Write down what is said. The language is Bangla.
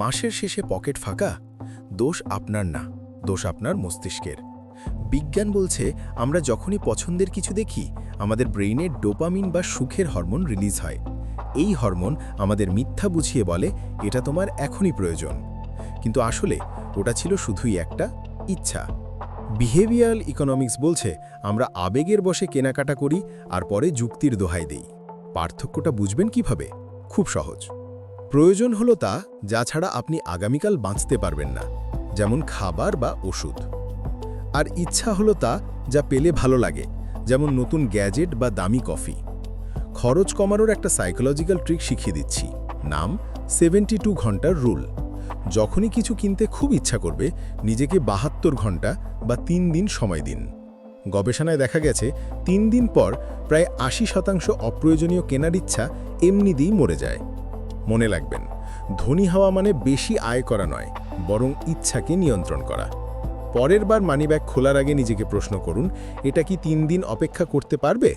মাসের শেষে পকেট ফাঁকা? দোষ আপনার না, দোষ আপনার মস্তিষ্কের। বিজ্ঞান বলছে আমরা যখনই পছন্দের কিছু দেখি আমাদের ব্রেইনে ডোপামিন বা সুখের হরমোন রিলিজ হয়। এই হরমোন আমাদের মিথ্যা বুঝিয়ে বলে এটা তোমার এখনই প্রয়োজন, কিন্তু আসলে ওটা ছিল শুধুই একটা ইচ্ছা। বিহেভিয়ারাল ইকোনমিক্স বলছে আমরা আবেগের বশে কেনাকাটা করি আর পরে যুক্তির দোহাই দেই। পার্থক্যটা বুঝবেন কিভাবে? খুব সহজ। প্রয়োজন হলো তা যা ছাড়া আপনি আগামীকাল বাঁচতে পারবেন না, যেমন খাবার বা ওষুধ। আর ইচ্ছা হলো তা যা পেলে ভালো লাগে, যেমন নতুন গ্যাজেট বা দামি কফি। খরচ কমানোর একটা সাইকোলজিক্যাল ট্রিক শিখিয়ে দিচ্ছি, নাম 72 ঘন্টার রুল। যখনই কিছু কিনতে খুব ইচ্ছা করবে নিজেকে 72 ঘন্টা বা 3 দিন সময় দিন। গবেষণায় দেখা গেছে 3 দিন পর প্রায় 80% অপ্রয়োজনীয় কেনার ইচ্ছা এমনিতেই মরে যায়। মনে রাখবেন, ধনী হওয়া মানে বেশি আয় করা নয়, বরং ইচ্ছাকে নিয়ন্ত্রণ করা। পরের বার মানিব্যাগ খোলার আগে নিজেকে প্রশ্ন করুন, এটা কি 3 দিন অপেক্ষা করতে পারবে?